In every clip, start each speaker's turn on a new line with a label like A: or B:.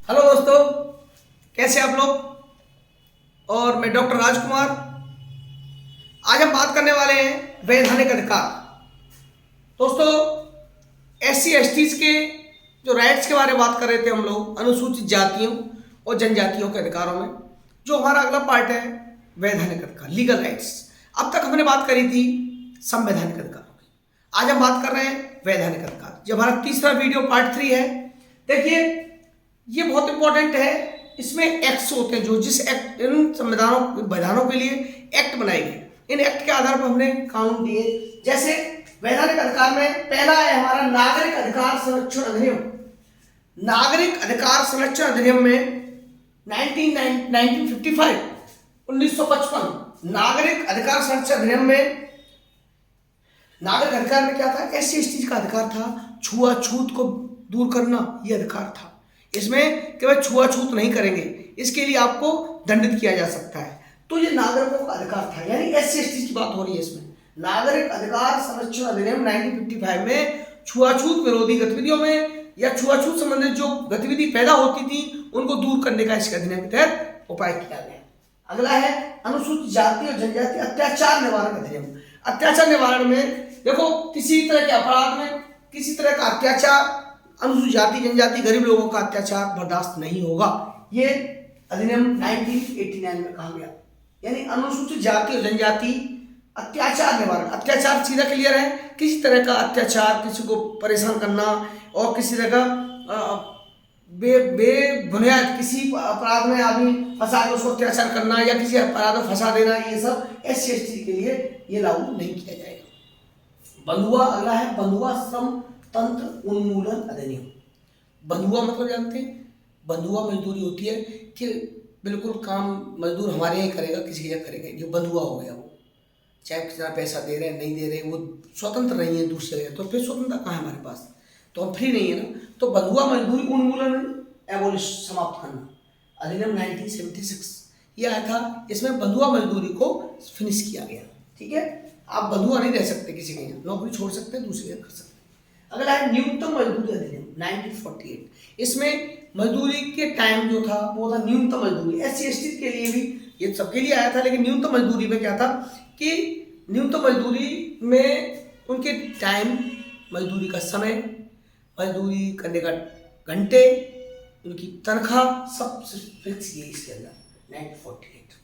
A: Hello दोस्तों, कैसे आप लोग। और मैं डॉक्टर राजकुमार। आज हम बात करने वाले हैं वैधानिक अधिकार। दोस्तों, एससी एसटीज के जो राइट्स के बारे में बात कर रहे थे हम लोग, अनुसूचित जातियों और जनजातियों के अधिकारों में। जो हमारा अगला पार्ट है वैधानिक अधिकार, लीगल राइट्स। अब तक हमने बात करी थी संवैधानिक अधिकारों की, आज हम बात कर रहे हैं वैधानिक अधिकार। जो हमारा तीसरा वीडियो पार्ट 3 है। देखिए, ये बहुत इंपॉर्टेंट है। इसमें एक्ट्स होते हैं, जो जिस एक्ट, इन संविधानों विधानों के लिए एक्ट बनाए गए, इन एक्ट के आधार पर हमने कानून दिए। जैसे वैधानिक अधिकार में पहला है हमारा नागरिक अधिकार संरक्षण अधिनियम। नागरिक अधिकार संरक्षण अधिनियम में 1955 नागरिक अधिकार संरक्षण अधिनियम में, नागरिक अधिकार में क्या था? एससी एसटी का अधिकार था, छुआछूत को दूर करना, यह अधिकार था। इसमें केवल छुआछूत नहीं करेंगे, इसके लिए आपको दंडित किया जा सकता है। तो ये नागरिकों का अधिकार था, यानी एससी एसटी की बात हो रही है इसमें। नागरिक अधिकार संरक्षण अधिनियम 1955 में छुआछूत विरोधी गतिविधियों में या छुआछूत संबंधित जो गतिविधि पैदा होती थी उनको दूर करने का इसके अधिनियम के तहत उपाय किया गया। अगला है अनुसूचित जाति और जनजाति अत्याचार निवारण अधिनियम। अत्याचार निवारण में देखो, किसी तरह के अपराध में किसी तरह का अत्याचार, अनुसूचित जाति जनजाति गरीब लोगों का अत्याचार बर्दाश्त नहीं होगा। ये अधिनियम 1989 में कहा गया। यानी अनुसूचित जाति और जनजाति अत्याचार निवारण, अत्याचार सीधा क्लियर है, किसी तरह का अत्याचार, किसी को परेशान करना और किसी तरह का बेबुनियाद किसी अपराध में आदमी फंसा के उसको अत्याचार करना या किसी अपराध में फंसा देना, ये सब एससी एसटी के लिए ये लागू नहीं किया जाएगा। बंधुआ अगला है बंधुआ श्रम तंत्र उन्मूलन अधिनियम। बंधुआ मतलब जानते हैं? बंधुआ मजदूरी होती है कि बिल्कुल काम मजदूर हमारे यहाँ करेगा, किसी जगह करेगा, जो बंधुआ हो गया वो, चाहे कितना पैसा दे रहे हैं नहीं दे रहे, वो स्वतंत्र नहीं है दूसरी जगह। तो फिर स्वतंत्रता कहाँ है हमारे पास? तो हम फ्री नहीं है ना। तो बंधुआ मजदूरी उन्मूलन, एबोलिश, समाप्त करना, अधिनियम 1976 ये आया था। इसमें बंधुआ मजदूरी को फिनिश किया गया। ठीक है, आप बंधुआ नहीं रह सकते, किसी के यहाँ नौकरी छोड़ सकते हैं, दूसरी जगह कर सकते हैं। अगला है न्यूनतम मजदूरी अधिनियम 1948। इसमें मजदूरी के टाइम जो था वो था न्यूनतम मजदूरी। एससी एसटी के लिए भी, ये सबके लिए आया था, लेकिन न्यूनतम मजदूरी में क्या था कि न्यूनतम मजदूरी में उनके टाइम, मजदूरी का समय, मजदूरी करने का घंटे, उनकी तनख्वाह सब फिक्स किए इसके अंदर 1948।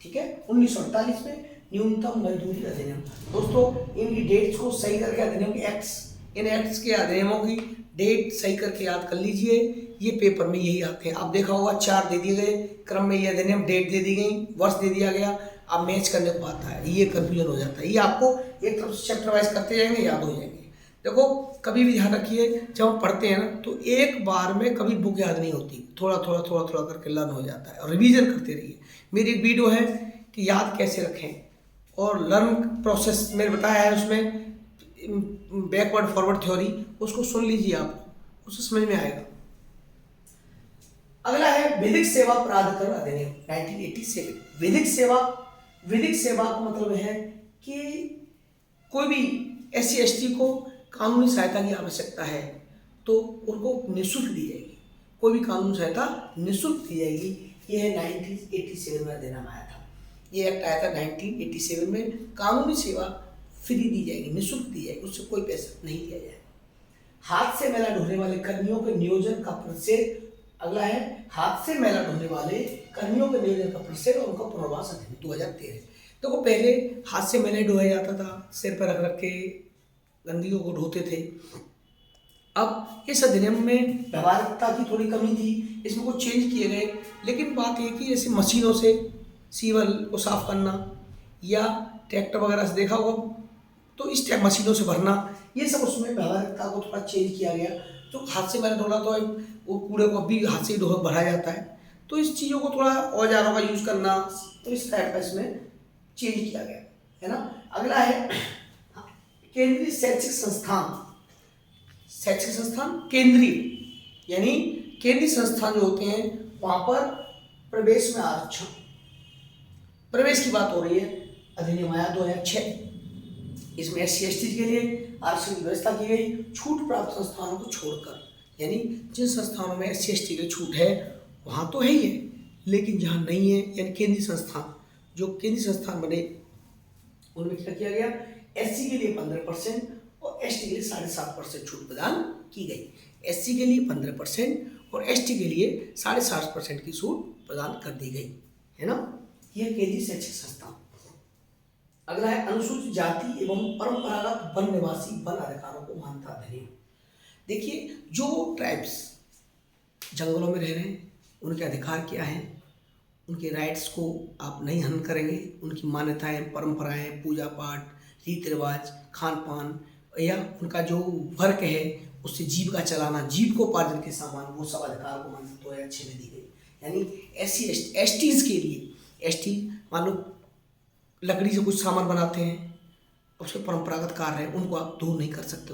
A: ठीक है, 1948 में न्यूनतम मजदूरी अधिनियम। दोस्तों, इनकी डेट्स को सही करके, अधिनियम के एक्ट्स, इन एक्ट्स के अधिनियमों की डेट सही करके याद कर लीजिए। ये पेपर में यही आते हैं। आप देखा होगा 4 दे दिए गए क्रम में, ये अधिनियम डेट दे दी गई, वर्ष दे दिया गया, अब मैच करने को आता है, ये कंफ्यूजन हो जाता है। ये आपको एक तरफ से चैप्टर वाइज करते जाएंगे, याद हो जाएंगे। देखो, कभी भी ध्यान रखिए, जब हम पढ़ते हैं ना तो एक बार में कभी बुक याद नहीं होती, थोड़ा थोड़ा थोड़ा थोड़ा करके लर्न हो जाता है, और रिवीजन करते रहिए। मेरी एक वीडियो है कि याद कैसे रखें और लर्न प्रोसेस मैंने बताया है, उसमें बैकवर्ड फॉरवर्ड थ्योरी, उसको सुन लीजिए, आप उससे समझ में आएगा। अगला है विधिक सेवा प्राधिकरण अधिनियम 1987। विधिक सेवा का मतलब है कि कोई भी एससी एसटी को कानूनी सहायता की आवश्यकता है तो उनको निःशुल्क दी जाएगी। कोई भी कानूनी सहायता निःशुल्क दी जाएगी। ये है 1987 में अधिनियम आया था। ये एक्ट आया था 1987 में। कानूनी सेवा फ्री दी जाएगी, निःशुल्क दी जाएगी, उससे कोई पैसा नहीं लिया जाएगा। हाथ से मैला ढोने वाले कर्मियों के नियोजन का प्रतिषेध। अगला है हाथ से मैला ढोने वाले कर्मियों के नियोजन का प्रतिषेध और उनका पुनर्वास अधिनियम 2013। देखो, पहले हाथ से मैले ढोया जाता था, सिर पर रख रख के गंदगियों को ढोते थे। अब इस अधिनियम में व्यवहारिकता की थोड़ी कमी थी, इसमें कुछ चेंज किए गए। लेकिन बात यह कि जैसे मशीनों से सीवर को साफ करना या ट्रैक्टर वगैरह से देखा होगा, तो इस टाइप मशीनों से भरना, ये सब उसमें व्यवहारिकता को थोड़ा चेंज किया गया। तो हाथ से मैंने धोना, तो वो कूड़े को भी हाथ से ही भरा जाता है, तो इस चीज़ों को थोड़ा औजारों का यूज़ करना, तो इस टाइप का इसमें चेंज किया गया है ना। अगला है केंद्रीय शैक्षिक संस्थान। शैक्षिक संस्थान केंद्रीय, यानी केंद्रीय संस्थान जो होते हैं वहाँ पर प्रवेश में आरक्षण, प्रवेश की बात हो रही है। अधिनियम आया 2006। इसमें एससी एसटी के लिए आरक्षण की व्यवस्था की गई, छूट प्राप्त संस्थानों को छोड़कर। यानी जिन संस्थानों में SC ST की छूट है वहाँ तो है ही है, लेकिन जहाँ नहीं है यानी केंद्रीय संस्थान, जो केंद्रीय संस्थान बने उनमें क्या किया गया, SC के लिए 15% और ST के लिए 7.5% छूट प्रदान की गई। SC के लिए 15% और ST के लिए 7.5% की छूट प्रदान कर दी गई, है ना। यह केंद्रीय शैक्षिक संस्थान। अगला है अनुसूचित जाति एवं परंपरागत वन निवासी वन अधिकारों को मान्यता अधिनियम। देखिए, जो ट्राइब्स जंगलों में रह रहे हैं उनके अधिकार क्या हैं, उनके राइट्स को आप नहीं हनन करेंगे, उनकी मान्यताएं, परंपराएं, पूजा पाठ, रीति रिवाज, खान पान या उनका जो वर्क है उससे जीविका चलाना, जीविकोपार्जन के सामान, वो सब अधिकार को मान्यता 2006 में दी गई। यानी SC STs के लिए, ST मान लो लकड़ी से कुछ सामान बनाते हैं, उसके परंपरागत कार्य है, उनको आप दूर नहीं कर सकते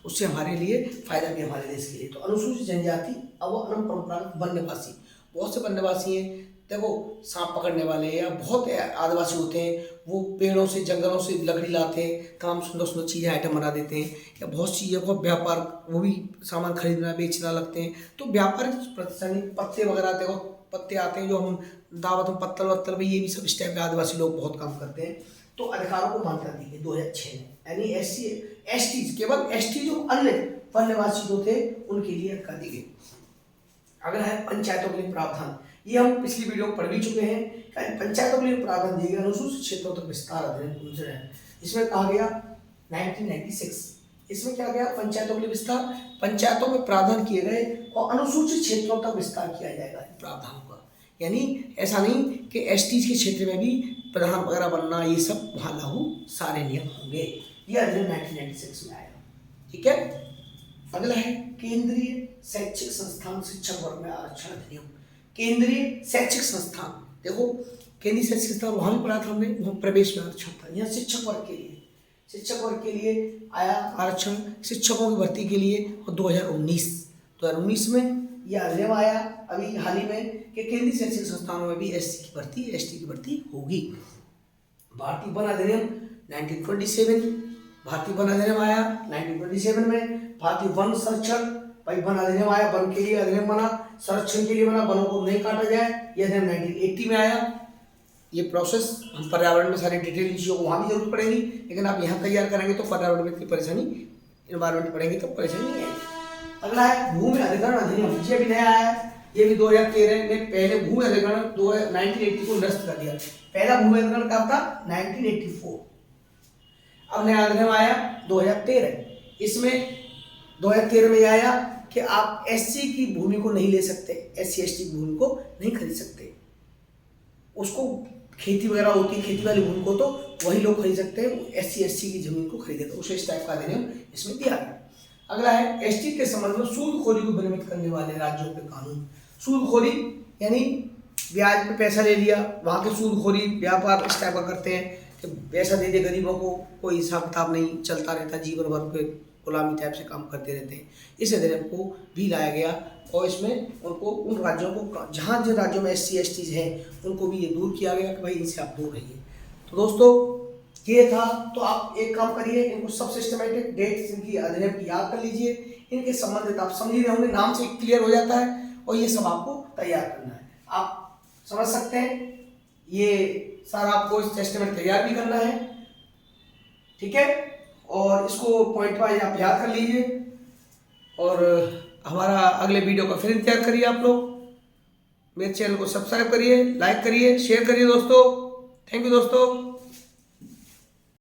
A: उससे हमारे लिए फायदा भी हमारे देश के लिए। तो अनुसूचित जनजाति अवनम परंपरागत वन निवासी, बहुत से वन निवासी हैं, देखो सांप पकड़ने वाले या बहुत आदिवासी होते हैं, वो पेड़ों से जंगलों से लकड़ी लाते हैं, तमाम सुंदर सुंदर चीज़ें आइटम बना देते हैं, या बहुत चीज़ों को व्यापार, वो भी सामान खरीदना बेचना लगते हैं। तो व्यापार प्रतिष्ठान, पत्ते वगैरह, देखो पत्ते आते हैं जो हम दावत में पत्तल वत्तल में, ये भी सब इस टाइप के आदिवासी लोग बहुत काम करते हैं। तो अधिकारों को मान्यता दी गई 2006 में। यानी SC ST केवल ST जो अन्य वन निवासी जो थे उनके लिए अधिकार दी गई। अगला है पंचायतों के लिए प्रावधान। ये हम पिछली वीडियो में पढ़ भी चुके हैं। पंचायतों के लिए प्रावधान दिए गए अनुसूचित क्षेत्रों तक विस्तार अधिनियम, इसमें कहा गया 1996, इसमें क्या गया, पंचायतों के लिए विस्तार, पंचायतों में प्रावधान किए गए और अनुसूचित क्षेत्रों तक विस्तार किया जाएगा प्रावधानों का। यानी ऐसा नहीं कि ST के क्षेत्र में भी प्रधान वगैरह बनना, ये सब वहाँ लागू सारे नियम होंगे। यह अधिनियम 1996 में आया, ठीक है। अगला है केंद्रीय शैक्षिक संस्थान शिक्षक वर्ग में आरक्षण अधिनियम। केंद्रीय शैक्षिक संस्थान, देखो केंद्रीय शैक्षिक संस्थान वहाँ भी पढ़ा था हमने, वहाँ प्रवेश में आरक्षण था। यहाँ शिक्षक वर्ग के लिए आया आरक्षण, शिक्षकों की भर्ती के लिए। और 2019 में यह अधिनियम आया अभी हाल ही में कि केंद्रीय शैक्षिक संस्थानों में भी SC की भर्ती, ST की भर्ती होगी। भारतीय वन अधिनियम 1927, भारतीय वन अधिनियम आया 1927 में। भारतीय वन संरक्षण, भाई वन अधिनियम आया, वन के लिए अधिनियम बना, संरक्षण के लिए बना, वनों को नहीं काटा जाए, यह अधिनियम 1980 में आया। ये प्रोसेस हम पर्यावरण में सारी डिटेल चीज़ों को वहाँ भी जरूरत पड़ेगी, लेकिन आप यहाँ तैयार करेंगे तो पर्यावरण में इतनी परेशानी, इन्वायरमेंट पढ़ेंगे तो परेशानी नहीं आएगी। अगला है भूमि अधिग्रहण अधिनियम, ये भी नया आया है, ये भी 2013 में। पहले भूमि अधिग्रहण 1980 को निरस्त कर दिया, पहला भूमि अधिग्रहण कब था, 1984। अब नया अधिनियम आया 2013, इसमें 2013 में आया कि आप SC की भूमि को नहीं ले सकते, SC ST की भूमि को नहीं खरीद सकते। उसको खेती वगैरह होती है, खेती वाली भूमि को तो वही लोग खरीद सकते हैं, SC ST की जमीन को खरीदे, तो उसे इस टाइप का अधिनियम इसमें दिया गया। अगला है ST के संबंध में सूदखोरी को विनियमित करने वाले राज्यों के कानून। सूदखोरी यानी ब्याज पे पैसा ले लिया, वहाँ के सूदखोरी व्यापार इस टाइप का करते हैं कि पैसा दे दे गरीबों को, कोई हिसाब किताब नहीं, चलता रहता, जीवन भर के गुलामी टाइप से काम करते रहते हैं। इस अधिनियम को भी लाया गया और इसमें उनको, उन राज्यों को, जहाँ जिन राज्यों में SC STs हैं उनको भी ये दूर किया गया कि भाई इनसे आप दूर रहिए। तो दोस्तों ये था, तो आप एक काम करिए, इनको सब सिस्टमेटिक डेट्स इनकी अधिनियम की याद कर लीजिए, इनके संबंधित आप समझ रहे होंगे, नाम से क्लियर हो जाता है, और ये सब आपको तैयार करना है, आप समझ सकते हैं। ये सारा आपको इस टेस्टमेंट तैयार भी करना है, ठीक है, और इसको पॉइंट वाइज आप याद कर लीजिए। और हमारा अगले वीडियो का फिर इंतजार करिए आप लोग। मेरे चैनल को सब्सक्राइब करिए, लाइक करिए, शेयर करिए दोस्तों। थैंक यू दोस्तों।